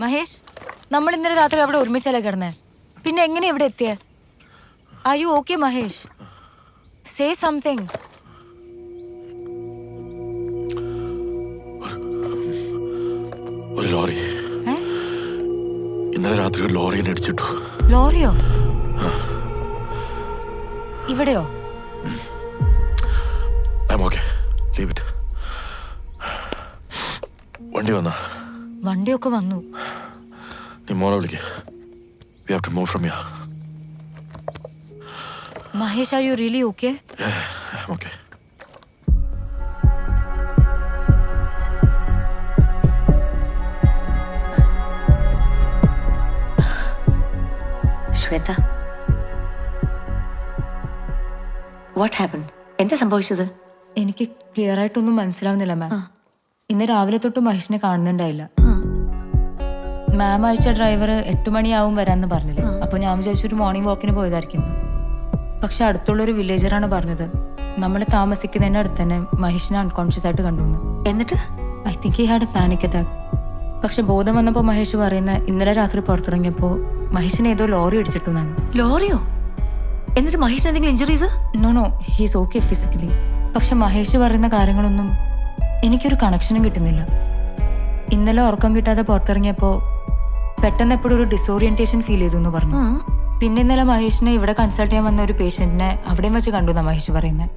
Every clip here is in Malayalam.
മഹേഷ്, നമ്മൾ ഇന്നലെ രാത്രി അവിടെ ഒരുമിച്ചല്ലേ കിടന്നേ? പിന്നെ എങ്ങനെ ഇവിടെ എത്തിയേ? Are you okay Mahesh? Say something. ഒരു ലോറി ഇന്നലെ രാത്രി ഒരു ലോറിയെ അടിച്ചിട്ടു. ലോറിയോ? ഇവിടെയോ? വണ്ടി വന്നാ? വണ്ടിയൊക്കെ വന്നു. നീ മോളെ വിളിക്ക്. We have to move from here. Mahesh, are you really okay? Yeah, I'm okay. Shweta, what happened? എന്താ സംഭവിച്ചത്? എനിക്ക് ക്ലിയർ ആയിട്ടൊന്നും മനസ്സിലാവുന്നില്ല മാം. ഇന്ന് രാവിലെ തൊട്ട് മഹേഷിനെ കാണുന്നുണ്ടായില്ല. മാം അയച്ച ഡ്രൈവർ 8 മണിയാവും വരാന്ന് പറഞ്ഞില്ലേ? അപ്പൊ ഞാൻ വിചാരിച്ചു ഒരു മോർണിംഗ് വാക്കിന് പോയതായിരിക്കും. പക്ഷെ അടുത്തുള്ളൊരു വില്ലേജറാണ് പറഞ്ഞത് നമ്മൾ താമസിക്കുന്നതിന്റെ അടുത്ത് തന്നെ മഹേഷിനെ അൺകോൺഷ്യസ് ആയിട്ട് കണ്ടു. എന്നിട്ട് I think he had a panic attack. പക്ഷെ ബോധം വന്നപ്പോൾ മഹേഷ് പറയുന്ന ഇന്നലെ രാത്രി പുറത്തിറങ്ങിയപ്പോൾ മഹേഷിനെ ഏതോ ലോറി ഇടിച്ചിട്ടു എന്നാണ്. ലോറിയോ? എന്നിട്ട് മഹേഷിന് എന്തെങ്കിലും injuries? No, he's okay physically. പക്ഷെ മഹേഷ് പറയുന്ന കാര്യങ്ങളൊന്നും എനിക്കൊരു കണക്ഷനും കിട്ടുന്നില്ല. ഇന്നലെ ഉറക്കം കിട്ടാതെ പുറത്തിറങ്ങിയപ്പോൾ പെട്ടെന്ന് എപ്പോഴും ഒരു ഡിസോറിയന്റേഷൻ ഫീൽ ചെയ്തു എന്ന് പറഞ്ഞു. പിന്നെ ഇന്നലെ മഹേഷിനെ ഇവിടെ കൺസൾട്ട് ചെയ്യാൻ വന്ന ഒരു പേഷ്യന്റിനെ അവിടെയും വെച്ച് കണ്ടു എന്നാ മഹേഷ് പറയുന്നത്.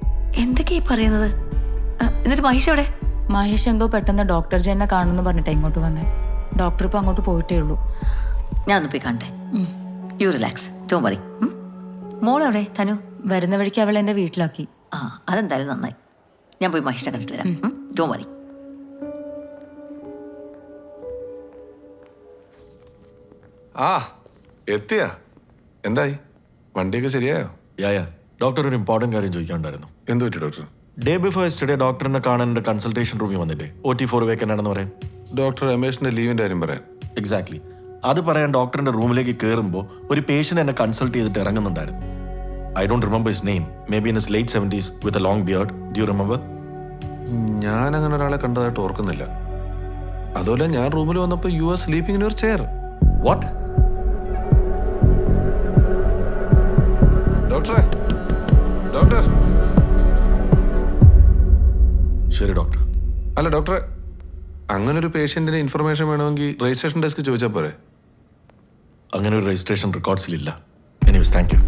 എന്തൊക്കെയാ പറയുന്നത്? എന്നിട്ട് മഹേഷ് എവിടെ? മഹേഷ് എന്തോ പെട്ടെന്ന് ഡോക്ടർ ജെന്നെ കാണുമെന്ന് പറഞ്ഞിട്ട് ഇങ്ങോട്ട് വന്നേ. ഡോക്ടർ ഇപ്പൊ അങ്ങോട്ട് പോയിട്ടേ ഉള്ളൂ. ഞാൻ ഒന്ന് പോയി കാണട്ടെ. You relax, don't worry. മോളെവിടെ തനു? വരുന്ന വഴിക്ക് അവൾ എന്റെ വീട്ടിലാക്കി. ആ, അതെന്തായാലും നന്നായി. ഞാൻ പോയി മഹേഷിനെ കണ്ടിട്ട് വരാം. Don't worry. ആ എത്തിയാ? എന്തായി? വണ്ടിയൊക്കെ ശരിയായോ? യാ ഡോക്ടർ ഒരു ഇമ്പോർട്ടന്റ് കാര്യം ചോദിക്കാനുണ്ടായിരുന്നു. എന്ത് പറ്റി ഡോക്ടർ? ഡേ ബിഫോർ യെസ്റ്റർഡേ ഡോക്ടറിനെ കാണാൻ എൻ്റെ കൺസൾട്ടേഷൻ റൂമിൽ വന്നില്ലേ? OT4 വേക്കൻ്റ് ആണെന്ന് പറയാൻ. ഡോക്ടർ രമേഷിന്റെ ലീവിന്റെ കാര്യം പറയാൻ. എക്സാക്ട്ലി. അത് പറയാൻ ഡോക്ടറിന്റെ റൂമിലേക്ക് കയറുമ്പോൾ ഒരു പേഷ്യന്റ് എന്നെ കൺസൾട്ട് ചെയ്തിട്ട് ഇറങ്ങുന്നുണ്ടായിരുന്നു. I don't remember his name. Maybe in his late 70s with a long beard. Do you remember? ഞാൻ അങ്ങനെ ഒരാളെ കണ്ടതായിട്ട് ഓർക്കുന്നില്ല. അതുപോലെ ഞാൻ റൂമിൽ വന്നപ്പോൾ you are sleeping in your chair. What? ഡോക്ടറെ, ഡോക്ടർ. ശരി ഡോക്ടർ. അല്ല ഡോക്ടറെ, അങ്ങനെ ഒരു പേഷ്യന്റിന് ഇൻഫർമേഷൻ വേണമെങ്കിൽ രജിസ്ട്രേഷൻ ഡെസ്ക് ചോദിച്ചാൽ പോരെ? അങ്ങനെ ഒരു രജിസ്ട്രേഷൻ റെക്കോർഡ്സിലില്ല. Anyways, thank you.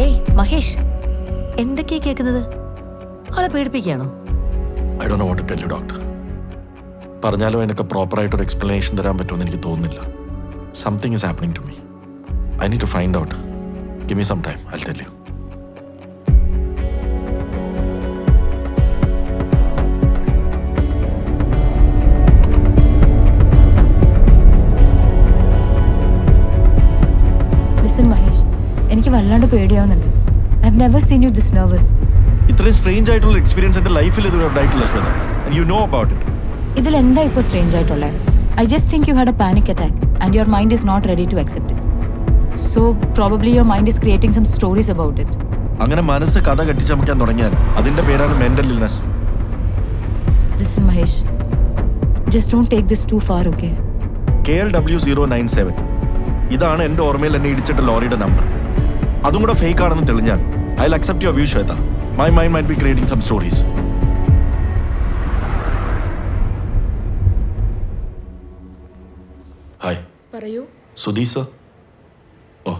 ഏയ് മഹേഷ്, എന്തൊക്കെയാ കേൾക്കുന്നത്? ആളെ പേടിപ്പിക്കുകയാണോ? I don't no what to tell you doctor. പറഞ്ഞാലും അതിനൊക്കെ പ്രോപ്പറായിട്ടൊരു എക്സ്പ്ലനേഷൻ തരാൻ പറ്റുമെന്ന് എനിക്ക് തോന്നുന്നില്ല. Something is happening to me. I need to find out. Give me some time. I will tell you. Listen Mahesh, എനിക്ക് വല്ലാണ്ട് പേടിയാവുന്നുണ്ട്. I have never seen you this nervous. ഇത്രയും സ്ട്രേഞ്ച് ആയിട്ടുള്ള എക്സ്പീരിയൻസ് എൻ്റെ ലൈഫിൽ ഇതുവരെ ഉണ്ടായിട്ടില്ല Shweta. And you know about it. ഇതിൽ എന്താ ഇപ്പോൾ സ്ട്രേഞ്ച് ആയിട്ടുള്ളത്? I just think you had a panic attack and your mind is not ready to accept it. So probably your mind is creating some stories about it. അങ്ങനെ മനസ്സ് കഥ കെട്ടിച്ചമക്കാൻ തുടങ്ങിയാൽ അതിന്റെ പേരാണ് mental illness. Listen Mahesh, just don't take this too far, okay? KLW097 ഇതാണ് എൻ്റെ ഓർമ്മയിൽ എന്നെ ഇടിച്ചിട്ട ലോറിയുടെ നമ്പർ. അതും കൂടെ ഫേക്ക് ആണെന്ന് തെളിഞ്ഞാൽ I will accept your view Shweta. My mind might be creating some stories. Hi. പറയൂ. Sudheesh sir. Oh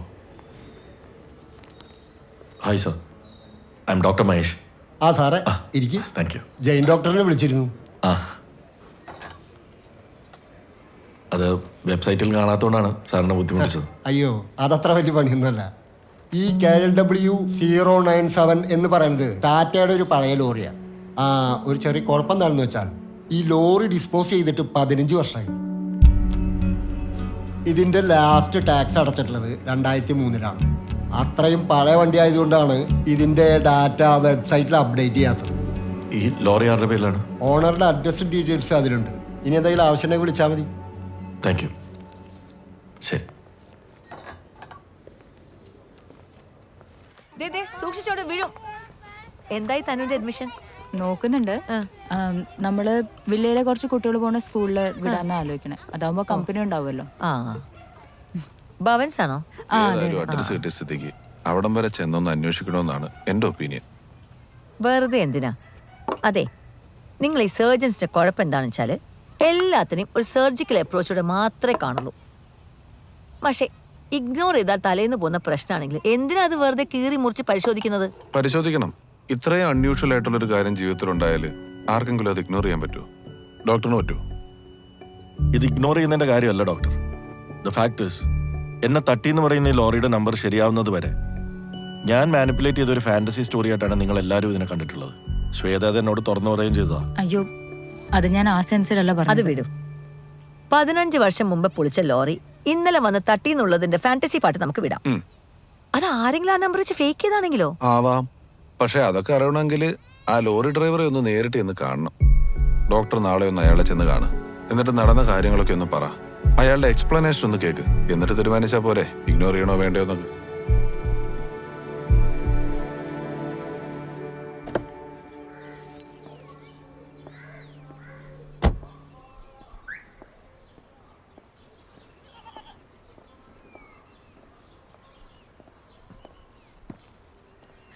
hi sir, I'm doctor Mahesh. ആ സാറേ ഇരിക്കും. Thank you. ജെയിൻ ഡോക്ടറിനെ വിളിച്ചിരുന്നു. ആ, അത് വെബ്സൈറ്റിൽ കാണാത്തതുകൊണ്ടാണ് സാറിനെ ബുദ്ധിമുട്ടിച്ചത്. അയ്യോ, അതത്ര വലിയ പണിയൊന്നുമല്ല. ഈ KLW097 എന്ന് പറയുന്നത് ടാറ്റയുടെ ഒരു പഴയ ലോറിയാണ്. ഒരു ചെറിയ കുഴപ്പം എന്താണെന്ന് വെച്ചാൽ ഈ ലോറി ഡിസ്പോസ് ചെയ്തിട്ട് 15 വർഷമായി. ഇതിൻ്റെ ലാസ്റ്റ് ടാക്സ് അടച്ചിട്ടുള്ളത് 2003-ലാണ്. അത്രയും പഴയ വണ്ടി ആയതുകൊണ്ടാണ് ഇതിൻ്റെ ഡാറ്റ വെബ്സൈറ്റിൽ അപ്ഡേറ്റ് ചെയ്യാത്തത്. ഈ ലോറി ആരുടെ പേരിലാണ്? ഓണറുടെ അഡ്രസ്സും ഡീറ്റെയിൽസും അതിലുണ്ട്. ഇനി എന്തെങ്കിലും ആവശ്യമുണ്ടെങ്കിൽ വിളിച്ചാൽ മതി. Thank you. ശരി. സൂക്ഷിച്ചോടെ വീഴും. എന്തായി തനുവിന്റെ അഡ്മിഷൻ? നോക്കുന്നുണ്ട്. നമ്മള് വില്ലയിലെ കുറച്ച് കുട്ടികൾ പോണ സ്കൂളില് വിടാന്ന് ആലോചിക്കണേ. അതാവുമ്പോ കമ്പനി ഉണ്ടാവുമല്ലോ. ആ ഭവൻസ് ആണോ? ഏതായാലും അഡ്രസ് കിട്ടിയ സ്ഥിതിക്ക് അവിടം വരെ ചെന്നൊന്ന് അന്വേഷിക്കണമെന്നാണ് എൻ്റെ ഒപ്പീനിയൻ. വെറുതെ എന്തിനാ? അതെ, നിങ്ങൾ ഈ സർജൻസിന്റെ കുഴപ്പം എന്താണെന്ന് വെച്ചാൽ എല്ലാത്തിനെയും ഒരു സർജിക്കൽ അപ്രോച്ചോടെ മാത്രമേ കാണുള്ളൂ. പക്ഷേ ഇഗ്നോർ ചെയ്താൽ തലേന്ന് പോകുന്ന പ്രശ്നമാണെങ്കിൽ എന്തിനാ അത് വെറുതെ കീറി മുറിച്ച് പരിശോധിക്കുന്നത്? പരിശോധിക്കണം. ഇത്രയും അൺയൂഷ്വൽ ആയിട്ടുള്ളൊരു കാര്യം ജീവിതത്തിലുണ്ടായാൽ ആർക്കെങ്കിലും അത് ഇഗ്നോർ ചെയ്യാൻ പറ്റുമോ? ഡോക്ടറിന് പറ്റുമോ? ഇത് ഇഗ്നോർ ചെയ്യുന്നതിന്റെ കാര്യമല്ല ഡോക്ടർ. ദ ഫാക്ട് ഇസ്, എന്നെ തട്ടിയെന്ന് പറയുന്ന ഈ ലോറിയുടെ നമ്പർ ശരിയാവുന്നത് വരെ ഞാൻ മാനിപ്പുലേറ്റ് ചെയ്ത ഒരു ഫാന്റസി സ്റ്റോറി ആയിട്ടാണ് നിങ്ങൾ എല്ലാവരും ഇതിനെ കണ്ടിട്ടുള്ളത്. ശ്വേത അത് എന്നോട് തുറന്നു പറയുകയും ചെയ്തതാ. അയ്യോ, അത് ഞാൻ ആ സെൻസിലല്ല അത് പറഞ്ഞത്. വിടും. 15 വർഷം മുമ്പ് പൊളിച്ച ലോറി ഇന്നലെ വന്ന് തട്ടിന്നുള്ളതിന്റെ ഫാന്റസി പാട്ട് നമുക്ക് വിടാം. അത് ആരെങ്കിലും ആ നമ്പർ വെച്ച് ഫേക്ക് ചെയ്താണെങ്കിലോ? ആവാം. പക്ഷെ അതൊക്കെ അറിയണമെങ്കിൽ ആ ലോറി ഡ്രൈവറെ ഒന്ന് നേരിട്ട് ചെന്ന് കാണണം. ഡോക്ടർ നാളെ ഒന്ന് അയാളെ ചെന്ന് കാണും. എന്നിട്ട് നടന്ന കാര്യങ്ങളൊക്കെ ഒന്ന് പറ. അയാളുടെ എക്സ്പ്ലനേഷൻ ഒന്ന് കേക്ക്. എന്നിട്ട് തീരുമാനിച്ചാൽ പോരെ ഇഗ്നോർ ചെയ്യണോ വേണ്ടയോ എന്നൊക്കെ.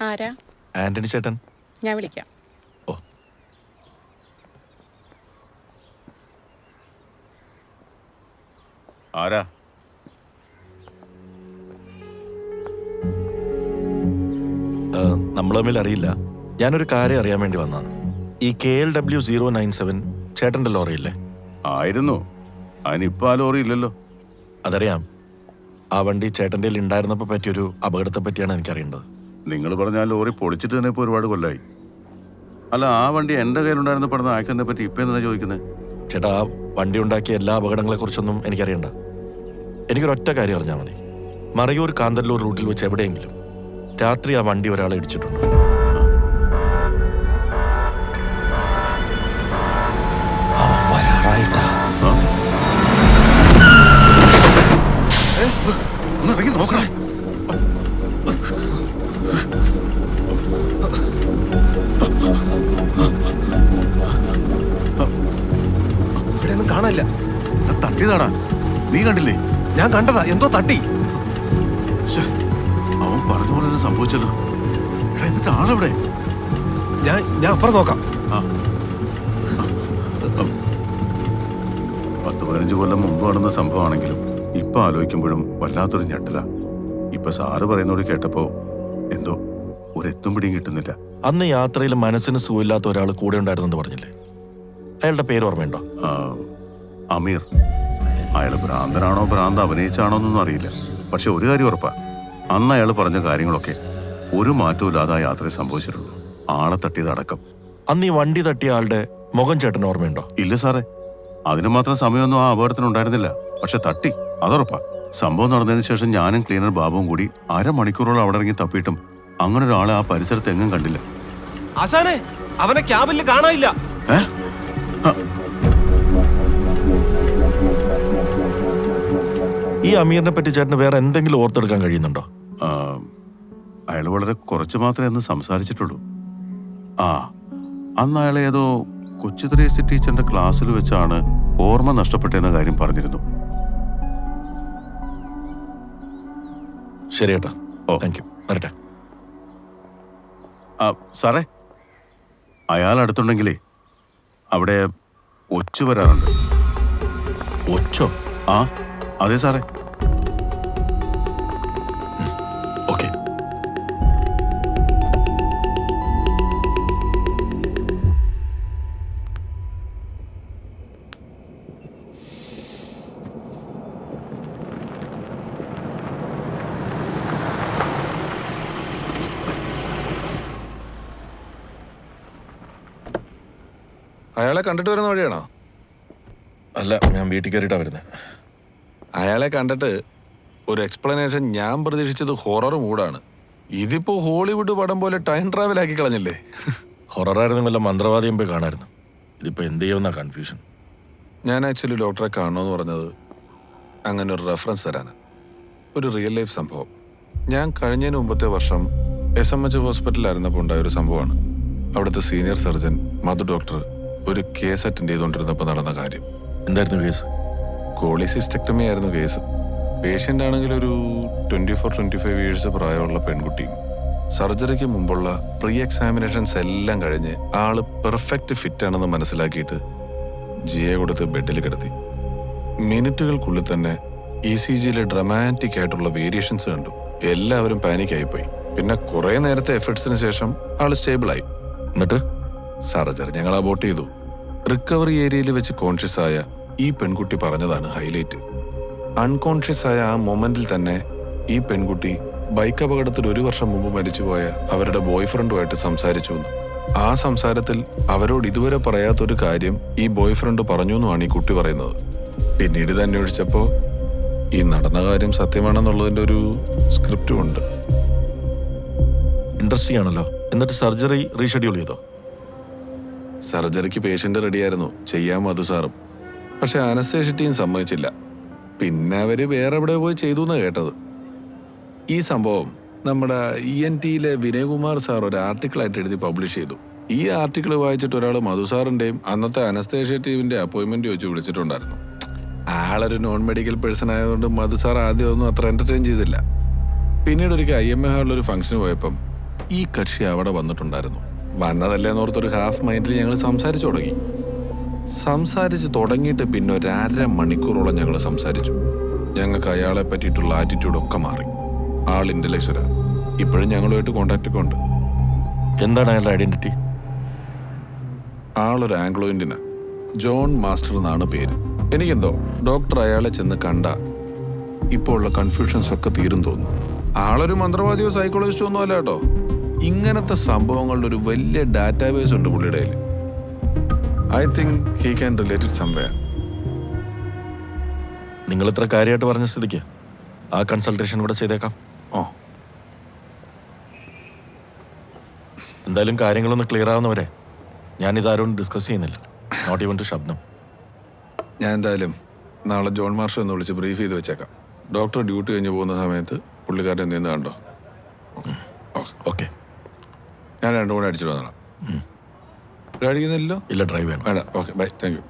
ആരാ? ആന്റണി ചേട്ടൻ. ഞാൻ വിളിക്കാം. ഓ, ആരാ? നമ്മൾ തമ്മിൽ അറിയില്ല. ഞാനൊരു കാര്യം അറിയാൻ വേണ്ടി വന്നതാണ്. ഈ KLW 097 ചേട്ടന്റെ ലോറിയില്ലേ? ആയിരുന്നു. അതിനിപ്പോ ആ ലോറി ഇല്ലല്ലോ. അതറിയാം. ആ വണ്ടി ചേട്ടൻ്റെ ഉണ്ടായിരുന്നപ്പോൾ പറ്റിയൊരു അപകടത്തെ പറ്റിയാണ് എനിക്കറിയേണ്ടത്. നിങ്ങൾ പറഞ്ഞ ആ ലോറി പൊളിച്ചിട്ട് തന്നെ ഇപ്പോൾ ഒരുപാട് കൊല്ലായി. അല്ല, ആ വണ്ടി എൻ്റെ കയ്യിലുണ്ടായിരുന്ന പെടുന്ന ആക്സിഡന്റിനെ പറ്റി ഇപ്പം എന്തിനാ ചോദിക്കുന്നത്? ചേട്ടാ, ആ വണ്ടി ഉണ്ടാക്കിയ എല്ലാ അപകടങ്ങളെക്കുറിച്ചൊന്നും എനിക്കറിയണ്ട. എനിക്കൊരൊറ്റ കാര്യം അറിഞ്ഞാൽ മതി. മറയൂർ കാന്തല്ലൂർ റൂട്ടിൽ വെച്ച് എവിടെയെങ്കിലും രാത്രി ആ വണ്ടി ഒരാളെ ഇടിച്ചിട്ടുണ്ടോ? ഒന്ന് ഇറങ്ങി നോക്കണേ. ഇവിടെയൊന്നും കാണാനില്ല. തട്ടിയതാടാ. നീ കണ്ടില്ലേ? ഞാൻ കണ്ടതാ, എന്തോ തട്ടി. അവൻ പറഞ്ഞ പോലെ തന്നെ സംഭവിച്ചല്ലോ. എടാ, എന്നിട്ട് ആളെവിടെ? ഞാൻ അപ്പുറം നോക്കാം. 10-15 കൊല്ലം മുമ്പ് നടന്ന സംഭവമാണെങ്കിലും ഇപ്പൊ ആലോചിക്കുമ്പോഴും വല്ലാത്തൊരു ഞെട്ടല. ഇപ്പൊ സാറ് പറയുന്നോട് കേട്ടപ്പോ എന്തോ ഒരെത്തും പിടിയും കിട്ടുന്നില്ല. അന്ന് യാത്രയിൽ മനസ്സിന് സുഖമില്ലാത്ത ഒരാൾ കൂടെ ഉണ്ടായിരുന്നെന്ന് പറഞ്ഞില്ലേ? അയാളുടെ പേര് ഓർമ്മയുണ്ടോ? അമീർ. അയാൾ ഭ്രാന്തനാണോ ഭ്രാന്ത് അഭിനയിച്ചാണോ എന്നൊന്നും അറിയില്ല. പക്ഷെ ഒരു കാര്യം ഉറപ്പാ, അന്ന് അയാൾ പറഞ്ഞ കാര്യങ്ങളൊക്കെ ഒരു മാറ്റവും ഇല്ലാതെ ആ യാത്രയിൽ സംഭവിച്ചിട്ടുള്ളൂ. ആളെ തട്ടിയതടക്കം. അന്ന് ഈ വണ്ടി തട്ടിയ ആളുടെ മുഖം ചേട്ടന് ഓർമ്മയുണ്ടോ? ഇല്ല സാറേ, അതിന് മാത്രം സമയമൊന്നും ആ അപകടത്തിനുണ്ടായിരുന്നില്ല. പക്ഷെ തട്ടി, അതുറപ്പാ. സംഭവം നടന്നതിന് ശേഷം ഞാനും ക്ലീനർ ബാബുവും കൂടി അരമണിക്കൂറോളം അവിടെ ഇറങ്ങി തപ്പിയിട്ടും അങ്ങനെ ഒരാളെ ആ പരിസരത്ത് എങ്ങും കണ്ടില്ല. ആശാനെ, അവനെ ക്യാബിൽ കാണാനില്ല. ഈ അമീറിനെ പറ്റി ചേട്ടന് വേറെ എന്തെങ്കിലും ഓർത്തെടുക്കാൻ കഴിയുന്നുണ്ടോ? അയാൾ വളരെ കുറച്ച് മാത്രമേ അന്ന് സംസാരിച്ചിട്ടുള്ളൂ. അന്ന് അയാൾ ഏതോ കൊച്ചു ത്രേസ്യ ടീച്ചറിന്റെ ക്ലാസ്സിൽ വെച്ചാണ് ഓർമ്മ നഷ്ടപ്പെട്ടെന്ന കാര്യം പറഞ്ഞിരുന്നു. ശരി ഏട്ടാ. ഓ, താങ്ക് യു. വരട്ടെ. സാറേ, അയാൾ അടുത്തുണ്ടെങ്കിലേ അവിടെ ഒച്ചു വരാറുണ്ട്. ഒച്ചോ? അതെ സാറേ. ഓക്കെ. അയാളെ കണ്ടിട്ട് വരുന്ന വഴിയാണോ? അല്ല, ഞാൻ വീട്ടിൽ കയറിയിട്ടാണ് വരുന്നത്. അയാളെ കണ്ടിട്ട് ഒരു എക്സ്പ്ലനേഷൻ ഞാൻ പ്രതീക്ഷിച്ചത് ഹൊറർ മൂഡാണ്. ഇതിപ്പോ ഹോളിവുഡ് പടം പോലെ ടൈം ട്രാവൽ ആക്കി കളഞ്ഞില്ലേ? ഹൊററായിരുന്നു, വല്ല മന്ത്രവാദിയും പോയി കാണായിരുന്നു. ഇതിപ്പോ എന്ത് ചെയ്യുമെന്നാ കൺഫ്യൂഷൻ. ഞാൻ ആക്ച്വലി ഡോക്ടറെ കാണണമെന്ന് പറഞ്ഞത് അങ്ങനെ ഒരു റെഫറൻസ് തരാനാണ്. ഒരു റിയൽ ലൈഫ് സംഭവം. ഞാൻ കഴിഞ്ഞതിന് മുമ്പത്തെ വർഷം SMH ഹോസ്പിറ്റലിലായിരുന്നപ്പോൾ ഉണ്ടായൊരു സംഭവമാണ്. അവിടുത്തെ സീനിയർ സർജൻ മധു ഡോക്ടർ ഒരു കേസ് അറ്റൻഡ് ചെയ്തുകൊണ്ടിരുന്നപ്പോൾ നടന്ന കാര്യം. എന്തായിരുന്നു കേസ്? കോളിസിസ്റ്റക്ടമി ആയിരുന്നു കേസ്. പേഷ്യൻ്റ് ആണെങ്കിൽ ഒരു 24-25 ഇയേഴ്സ് പ്രായമുള്ള പെൺകുട്ടിയും. സർജറിക്ക് മുമ്പുള്ള പ്രീ എക്സാമിനേഷൻസ് എല്ലാം കഴിഞ്ഞ് ആള് പെർഫെക്റ്റ് ഫിറ്റ് ആണെന്ന് മനസ്സിലാക്കിയിട്ട് ജിയെ കൊടുത്ത് ബെഡിൽ കിടത്തി. മിനിറ്റുകൾക്കുള്ളിൽ തന്നെ ECGയിലെ ഡ്രമാറ്റിക് ആയിട്ടുള്ള വേരിയേഷൻസ് കണ്ടു. എല്ലാവരും പാനിക് ആയിപ്പോയി. പിന്നെ കുറെ നേരത്തെ എഫേർട്സിന് ശേഷം ആള് സ്റ്റേബിളായി. എന്നിട്ട് സർജറി ഞങ്ങൾ അബോർട്ട് ചെയ്തു. റിക്കവറി ഏരിയയിൽ വെച്ച് കോൺഷ്യസ് ആയ ഈ പെൺകുട്ടി പറഞ്ഞതാണ് ഹൈലൈറ്റ്. അൺകോൺഷ്യസ് ആയ ആ മൊമെന്റിൽ തന്നെ ഈ പെൺകുട്ടി ബൈക്ക് അപകടത്തിൽ 1 വർഷം മുമ്പ് മരിച്ചുപോയ അവരുടെ ബോയ് ഫ്രണ്ടുമായിട്ട് സംസാരിച്ചു. ആ സംസാരത്തിൽ അവരോട് ഇതുവരെ പറയാത്തൊരു കാര്യം ഈ ബോയ് ഫ്രണ്ട് പറഞ്ഞു എന്നാണ് ഈ കുട്ടി പറയുന്നത്. പിന്നീട് ഇത് അന്വേഷിച്ചപ്പോൾ ഈ നടന്ന കാര്യം സത്യമാണെന്നുള്ളതിൻ്റെ ഒരു സ്ക്രിപ്റ്റും ഉണ്ട്. ഇൻട്രസ്റ്റിംഗ് ആണല്ലോ. എന്നിട്ട് സർജറി റീഷെഡ്യൂൾ ചെയ്തോ? സർജറിക്ക് പേഷ്യന്റ് റെഡിയായിരുന്നു, ചെയ്യാൻ മധു സാറും. പക്ഷെ അനസ്തേഷ്യ ടീം സമ്മതിച്ചില്ല. പിന്നെ അവര് വേറെ എവിടെ പോയി ചെയ്തു എന്നാണ് കേട്ടത്. ഈ സംഭവം നമ്മുടെ ENTയിലെ വിനയകുമാർ സാർ ഒരു ആർട്ടിക്കിളായിട്ട് എഴുതി പബ്ലിഷ് ചെയ്തു. ഈ ആർട്ടിക്കിൾ വായിച്ചിട്ട് ഒരാൾ മധു സാറിൻ്റെയും അന്നത്തെ അനസ്തേഷ്യ ടീമിൻ്റെ അപ്പോയിൻമെൻറ്റ് വെച്ച് വിളിച്ചിട്ടുണ്ടായിരുന്നു. ആളൊരു നോൺ മെഡിക്കൽ പേഴ്സൺ ആയതുകൊണ്ട് മധു സാർ ആദ്യം ഒന്നും അത്ര എൻ്റർടൈൻ ചെയ്തില്ല. പിന്നീട് ഒരിക്കൽ IMA ഹാളിലൊരു ഫംഗ്ഷന് പോയപ്പം ഈ കക്ഷി അവിടെ വന്നിട്ടുണ്ടായിരുന്നു. വന്നതല്ലേന്നോർത്തൊരു ഹാഫ് മൈൻഡിൽ ഞങ്ങൾ സംസാരിച്ചു തുടങ്ങി. സംസാരിച്ച് തുടങ്ങിയിട്ട് പിന്നെ ഒരു 1.5 മണിക്കൂറോളം ഞങ്ങൾ സംസാരിച്ചു. ഞങ്ങൾക്ക് അയാളെ പറ്റിയിട്ടുള്ള ആറ്റിറ്റ്യൂഡൊക്കെ മാറി. ആൾ ഇന്റലക്ച്വലാ. ഇപ്പോഴും ഞങ്ങളുമായിട്ട് കോണ്ടാക്റ്റൊക്കെ ഉണ്ട്. എന്താണ് അയാളുടെ ഐഡന്റിറ്റി? ആളൊരു ആംഗ്ലോ ഇന്ത്യനാ. ജോൺ മാസ്റ്റർ എന്നാണ് പേര്. എനിക്കെന്തോ ഡോക്ടർ അയാളെ ചെന്ന് കണ്ട ഇപ്പോൾ ഉള്ള കൺഫ്യൂഷൻസ് ഒക്കെ തീരും തോന്നുന്നു. ആളൊരു മന്ത്രവാദിയോ സൈക്കോളജിസ്റ്റോ ഒന്നും അല്ല കേട്ടോ. ഇങ്ങനത്തെ സംഭവങ്ങളുടെ ഒരു വലിയ ഡാറ്റാബേസ് ഉണ്ട് പുള്ളിയുടെ കയ്യിൽ. I think he can relate it somewhere. നിങ്ങൾ ഇത്ര കാര്യമായിട്ട് പറഞ്ഞ സ്ഥിതിക്ക് ആ കൺസൾട്ടേഷൻ ഇവിടെ ചെയ്തേക്കാം. ഓ, എന്തായാലും കാര്യങ്ങളൊന്ന് ക്ലിയർ ആവുന്നവരെ ഞാനിതാരോടും ഡിസ്കസ് ചെയ്യുന്നില്ല. Not even to Shabnam. ഞാൻ എന്തായാലും നാളെ ജോൺ മാർഷൽ ഒന്ന് വിളിച്ച് ബ്രീഫ് ചെയ്ത് വെച്ചേക്കാം. ഡോക്ടർ ഡ്യൂട്ടി കഴിഞ്ഞ് പോകുന്ന സമയത്ത് പുള്ളിക്കാരൻ എന്തെന്ന് കണ്ടോ? ഓക്കെ. ഞാൻ 2 കൂടെ അടിച്ചിട്ട് വന്നോളാം. കഴിക്കുന്നില്ലല്ലോ? ഇല്ല, ഡ്രൈവ് വേണം. വേണ്ട. Okay, bye. Thank U.